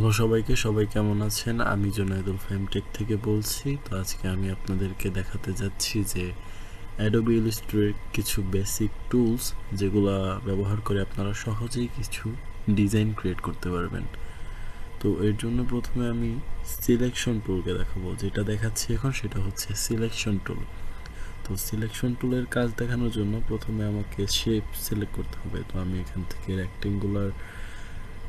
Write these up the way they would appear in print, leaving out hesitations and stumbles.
Hello সবাইকে, সবাই কেমন আছেন? আমি জুনায়েদুল ফাহিম টেক থেকে বলছি। তো আজকে আমি আপনাদেরকে দেখাতে যাচ্ছি যে Adobe Illustrator কিছু বেসিক টুলস যেগুলা ব্যবহার করে আপনারা সহজেই কিছু ডিজাইন ক্রিয়েট করতে পারবেন। তো এর জন্য প্রথমে আমি সিলেকশন টুলকে দেখাবো। যেটা দেখাচ্ছি এখন সেটা হচ্ছে সিলেকশন টুল। তো সিলেকশন টুলের কাজ দেখানোর জন্য প্রথমে আমাকে শেপ সিলেক্ট করতে হবে। তো আমি এখান থেকে রেক্টেঙ্গুলার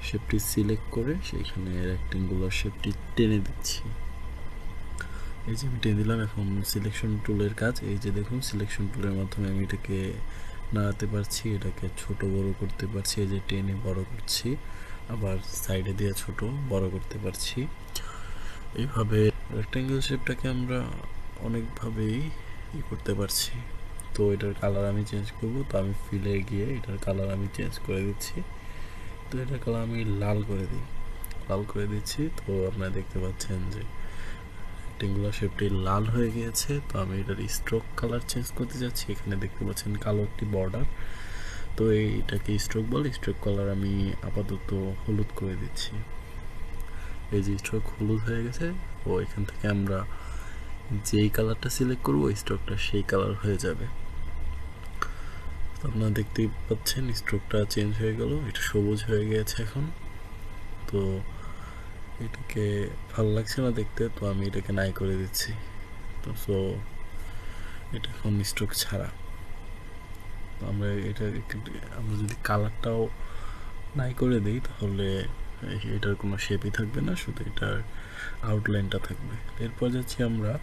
শেপটি সিলেক্ট করে সেইখানে রেক্টেঙ্গুলার শেপটি টেনে দিচ্ছি। এই যে আমি টেনে দিলাম। এখন সিলেকশন টুলের কাজ, এই যে দেখুন সিলেকশন টুলের মাধ্যমে আমি এটাকে নাড়াতে পারছি, এটাকে ছোট বড় করতে পারছি। এই যে টেনে বড় করছি, আবার সাইডে দিয়ে ছোট বড় করতে পারছি। এইভাবে রেক্টেঙ্গেল শেপটাকে আমরা অনেকভাবেই করতে পারছি। তো এটার কালার আমি চেঞ্জ করব। তো আমি ফিলে গিয়ে এটার কালার আমি চেঞ্জ করে দিচ্ছি। তো এটার কালার আমি লাল করে দিচ্ছি। তো আপনারা দেখতে পাচ্ছেন যে রেক্টেঙ্গুলার শেপটি লাল হয়ে গিয়েছে। তো আমি এটার স্ট্রোক কালার চেঞ্জ করতে যাচ্ছি। এখানে দেখতে পাচ্ছেন কালো একটি বর্ডার। তো এইটাকে স্ট্রোক বলে। স্ট্রোক কালার আমি আপাতত হলুদ করে দিচ্ছি। এই যে স্ট্রোক হলুদ হয়ে গেছে। তো এখান থেকে আমরা যেই কালারটা সিলেক্ট করবো স্ট্রোকটা সেই কালার হয়ে যাবে। আপনারা দেখতেই পাচ্ছেন স্ট্রোকটা চেঞ্জ হয়ে গেল, এটা সবুজ হয়ে গিয়েছে এখন। তো এটাকে ভালো লাগছে না দেখতে, তো আমি এটাকে নাই করে দিচ্ছি। তো সো এটা এখন স্ট্রোক ছাড়া। তো আমরা আমরা যদি কালারটাও নাই করে দিই তাহলে এটার কোনো শেপই থাকবে না, শুধু এটার আউটলাইনটা থাকবে। এরপর যাচ্ছি আমরা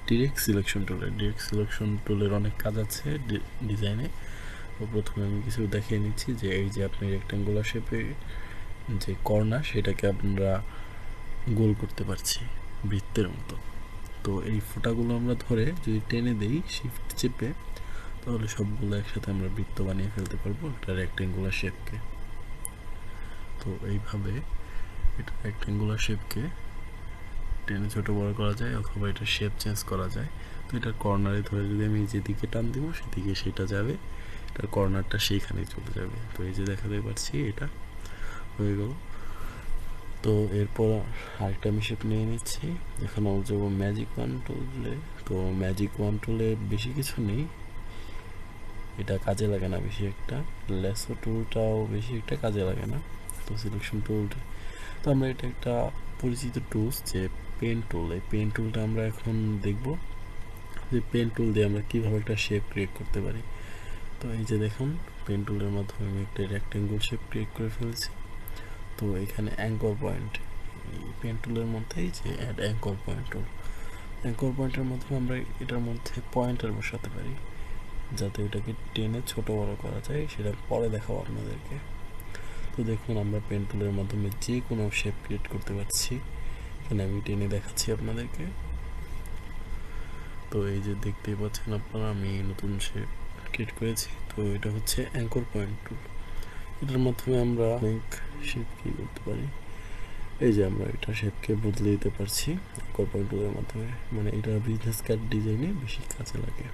ডিরেক্ট সিলেকশন টুলের অনেক কাজ আছে ডিজাইনে। তো প্রথমে আমি কিছু দেখিয়ে নিচ্ছি যে এই যে আপনি রেক্টেঙ্গুলার শেপে যে কর্নার সেটাকে আমরা গোল করতে পারছি বৃত্তের মতো। তো এই ফোঁটাগুলো আমরা ধরে যদি টেনে দেই শিফট চেপে, তাহলে সবগুলো একসাথে আমরা বৃত্ত বানিয়ে ফেলতে পারবো একটা রেক্টেঙ্গুলার শেপকে। তো এইভাবে এটা রেক্টেঙ্গুলার শেপকে টেনে ছোট বড় করা যায়, অথবা এটা শেপ চেঞ্জ করা যায়। তো এটার কর্নারে ধরে যদি আমি যেদিকে টান দিব সেদিকে সেটা যাবে, এটার কর্নারটা সেইখানেই চলে যাবে। তো এই যে দেখাতে পারছি এটা হয়ে গেল। তো এরপর আরেকটা আমি শেপ নিয়ে নিচ্ছি। এখন আমরা যাবো ম্যাজিক ওয়ান টুলে। তো ম্যাজিক ওয়ান টুলে বেশি কিছু নেই, এটা কাজে লাগে না বেশি একটা। লেসো টুলটাও বেশি একটা কাজে লাগে না। তো সিলেকশন টুলটা, তো আমরা এটা একটা পরিচিত টুলস যে পেন টুল। এই পেন টুলটা আমরা এখন দেখব যে পেন টুল দিয়ে আমরা কীভাবে একটা শেপ ক্রিয়েট করতে পারি। তো এই যে দেখুন পেন টুলের মাধ্যমে আমি একটা রেক্টেঙ্গল শেপ ক্রিয়েট করে ফেলেছি। তো এখানে অ্যাঙ্কর পয়েন্ট, এই পেন টুলের মধ্যেই যে add anchor point tool, anchor পয়েন্টের মাধ্যমে আমরা এটার মধ্যে পয়েন্টার বসাতে পারি যাতে এটাকে টেনে ছোট বড় করা যায়, সেটা পরে দেখাবো আপনাদেরকে। তো দেখুন আমরা পেন টুলের মাধ্যমে যে কোনো শেপ ক্রিয়েট করতে পারছি। এখানে আমি টেনে দেখাচ্ছি আপনাদেরকে। তো এই যে দেখতেই পাচ্ছেন আপনারা আমি নতুন শেপ ক্রিয়েট করেছি। তো এটা হচ্ছে অ্যাঙ্কর পয়েন্ট টুল। এটার মাধ্যমে আমরা অনেক শেপ কি করতে পারি। এই যে আমরা এটা শেপকে বদলে দিতে পারছি অ্যাঙ্কর পয়েন্ট টুলের মাধ্যমে। মানে এটা বিজনেস কার্ড ডিজাইনে বেশি কাজে লাগে।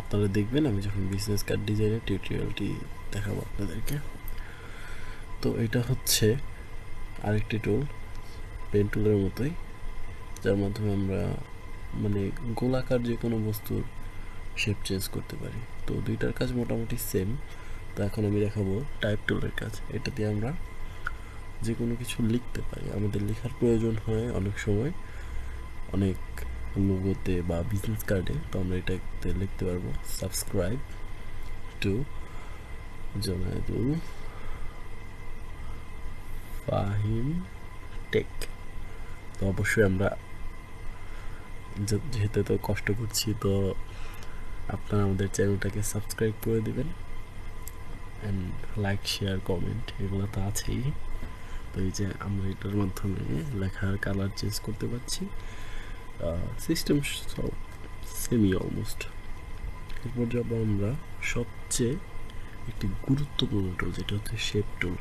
আপনারা দেখবেন আমি যখন বিজনেস কার্ড ডিজাইনের টিউটোরিয়ালটি দেখাবো আপনাদেরকে। তো এটা হচ্ছে আরেকটি টুল পেন টুলের মতোই, যার মাধ্যমে আমরা মানে গোলাকার যে কোনো বস্তুর শেপ চেঞ্জ করতে পারি। তো দুইটার কাজ মোটামুটি সেম। তো এখন আমি দেখাবো টাইপ টুলের কাজ। এটা দিয়ে আমরা যে কোনো কিছু লিখতে পারি। আমাদের লেখার প্রয়োজন হয় অনেক সময় অনেক লোগোতে বা বিজনেস কার্ডে। তো আমরা এটাতে লিখতে পারবো সাবস্ক্রাইব টু জুনায়েদুল ফাহিম টেক। তো অবশ্যই আমরা যেহেতু তো কষ্ট করছি, তো আপনারা আমাদের চ্যানেলটাকে সাবস্ক্রাইব করে দিবেন, অ্যান্ড লাইক শেয়ার কমেন্ট এগুলো তো আছেই। তো এই যে আমরা এটার মাধ্যমে লেখার কালার চেঞ্জ করতে পারছি। সিস্টেম সব সেমি অলমোস্ট। এরপর যাবো আমরা সবচেয়ে একটি গুরুত্বপূর্ণ টুল, যেটা হচ্ছে শেপ টুল।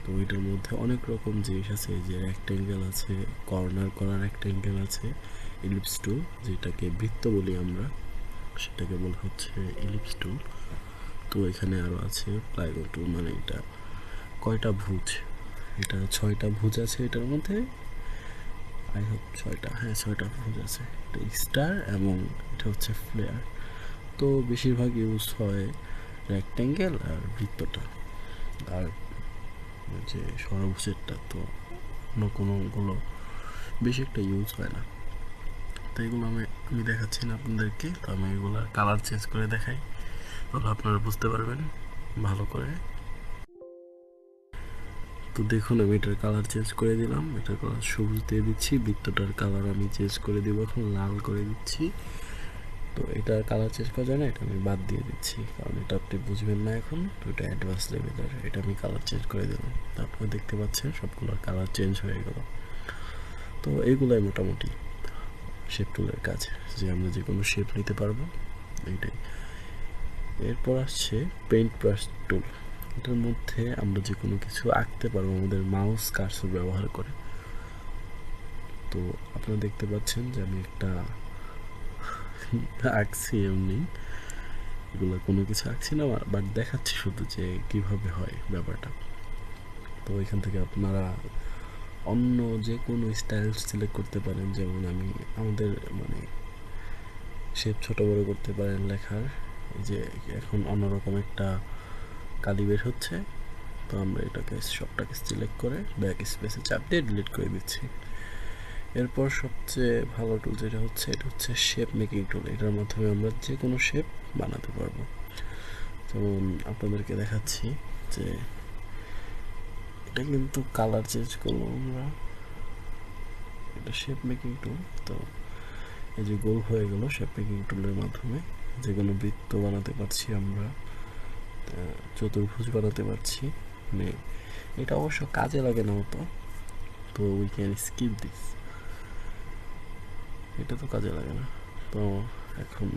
তো এটার মধ্যে অনেক রকম জিনিস আছে, যে রেক্টেঙ্গেল আছে, কর্নার করা রেক্টেঙ্গেল আছে, ইলিপস টুল যেটাকে বৃত্ত বলি আমরা, সেটাকে বলা হচ্ছে ইলিপস টুল। তো এখানে আরও আছে প্লাইগো টুল, মানে এটা কয়টা ভুজ এটা 6টা ভুজ আছে এটার মধ্যে, আই হোপ 6টা, হ্যাঁ 6টা ভুজ আছে। এটা স্টার এবং এটা হচ্ছে ফ্লেয়ার। তো বেশিরভাগ ইউজ হয় রেক্ট্যাঙ্গেল আর বৃত্তটা, আর যে ষড়ভুজেরটা তো অন্য কোনোগুলো বেশি একটা ইউজ হয় না। তো এগুলো আমি দেখাচ্ছি না আপনাদেরকে, তো আমি এগুলো কালার চেঞ্জ করে দেখাই, তাহলে আপনারা বুঝতে পারবেন ভালো করে। তো দেখুন আমি এটার কালার চেঞ্জ করে দিলাম, এটার কালার সবুজ দিয়ে দিচ্ছি, বৃত্তটার কালার আমি চেঞ্জ করে দিব, এখন লাল করে দিচ্ছি। তো এটার কালার চেঞ্জ করা যায় না, এটা আমি বাদ দিয়ে দিচ্ছি, কারণ এটা আপনি বুঝবেন না এখন, তো এটা অ্যাডভান্স লেভেলের, এটা আমি কালার চেঞ্জ করে দিলাম। তো আপনারা দেখতে পাচ্ছেন সবগুলোর কালার চেঞ্জ হয়ে গেল। তো এইগুলাই মোটামুটি শেপ টুলের কাজ, যে আমরা যে কোনো শেপ নিতে পারবো, এইটাই। এরপর আসছে পেইন্ট ব্রাশ টুল। এটার মধ্যে আমরা যে কোনো কিছু আঁকতে পারবো আমাদের মাউস কার্সর ব্যবহার করে। তো আপনারা দেখতে পাচ্ছেন যে আমি একটা আঁকছি, এমনি এগুলো কোনো কিছু আঁকছি না, বাট দেখাচ্ছি শুধু যে কিভাবে হয় ব্যাপারটা। তো এখান থেকে আপনারা অন্য যে কোনো স্টাইল সিলেক্ট করতে পারেন, যেমন আমি আমাদের মানে শেপ ছোট বড় করতে পারেন লেখার, যে এখন অন্যরকম একটা কালি বের হচ্ছে, তো আমরা এটাকে সবটাকে সিলেক্ট করে ব্যাক স্পেসে চাপ দিয়ে ডিলিট করে দিচ্ছি। এরপর সবচেয়ে ভালো টুল যেটা হচ্ছে, এটা হচ্ছে শেপ মেকিং টুল। এটার মাধ্যমে আমরা যে কোনো শেপ বানাতে পারবো। যেমন আপনাদেরকে দেখাচ্ছি যে এটা কিন্তু কালার চেঞ্জ করবো আমরা, এটা শেপ মেকিং টুল। তো এই যে গোল হয়ে গেল শেপ মেকিং টুলের মাধ্যমে, যে কোনো বৃত্ত বানাতে পারছি আমরা, চতুর্ভুজ বানাতে পারছি। মানে এটা অবশ্য কাজে লাগে না মতো, তো উই ক্যান স্কিপ দিস, এটা তো কাজে লাগে না। তো এখন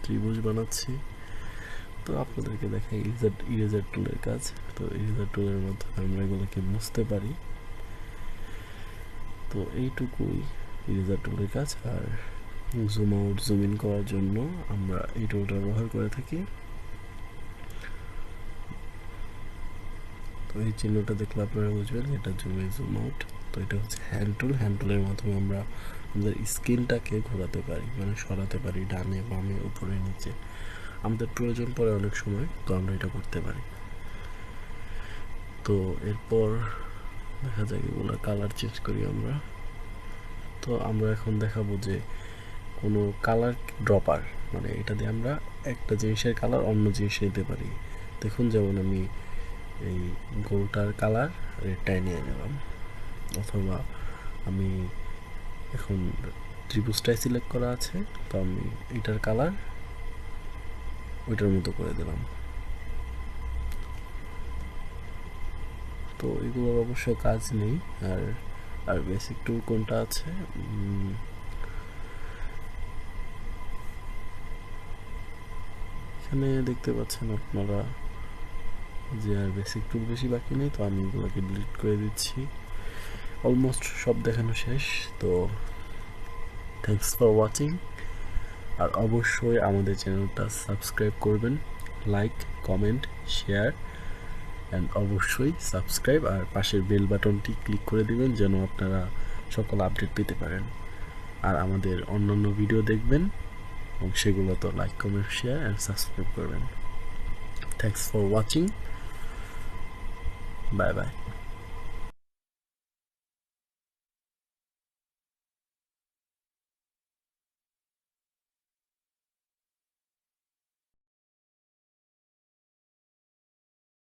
ত্রিভুজ বানাচ্ছি, তো আপনাদেরকে দেখাই ইরেজার টুলের কাজ। তো ইরেজার টুলের মাধ্যমে আমরা এগুলোকে মুছতে পারি। তো এইটুকুই ইরেজার টুলের কাজ। আর জুম আউট জুম ইন করার জন্য আমরা এই টুলটা ব্যবহার করে থাকি। তো এই চিহ্নটা দেখলে আপনারা বুঝবেন এটা জুম ইন জুম আউট। তো এটা হচ্ছে হ্যান্ড টুল, হ্যান্ড টুলের মাধ্যমে আমরা আমাদের স্ক্রিনটাকে ঘোরাতে পারি, মানে সরাতে পারি ডানে বামে উপরে নিচে, আমাদের প্রয়োজন পড়ে অনেক সময়, তো আমরা এটা করতে পারি। তো এরপর দেখা যায় এগুলো কালার চেঞ্জ করি আমরা। তো আমরা এখন দেখাবো যে কোনো কালার ড্রপার, মানে এটা দিয়ে আমরা একটা জিনিসের কালার অন্য জিনিস নিতে পারি। দেখুন যেমন আমি এই গোলটার কালার রেডটাই নিয়ে নিলাম, অথবা আমি এখন ত্রিভুজটাই সিলেক্ট করা আছে, তো আমি এটার কালার ওইটার মতো করে দিলাম। তো এগুলোর অবশ্য কাজ নেই। আর বেসিক টুল কোনটা আছে, এখানে দেখতে পাচ্ছেন আপনারা যে আর বেসিক টুল বেশি বাকি নেই, তো আমি এগুলোকে ডিলিট করে দিচ্ছি। অলমোস্ট সব দেখানো শেষ। তো থ্যাংকস ফর ওয়াচিং, আর অবশ্যই আমাদের চ্যানেলটা সাবস্ক্রাইব করবেন, লাইক কমেন্ট শেয়ার অ্যান্ড অবশ্যই সাবস্ক্রাইব, আর পাশের বেল বাটনটি ক্লিক করে দিবেন যেন আপনারা সকল আপডেট পেতে পারেন। আর আমাদের অন্যান্য ভিডিও দেখবেন এবং সেগুলো তো like comment share and subscribe করবেন। Thanks for watching, bye by.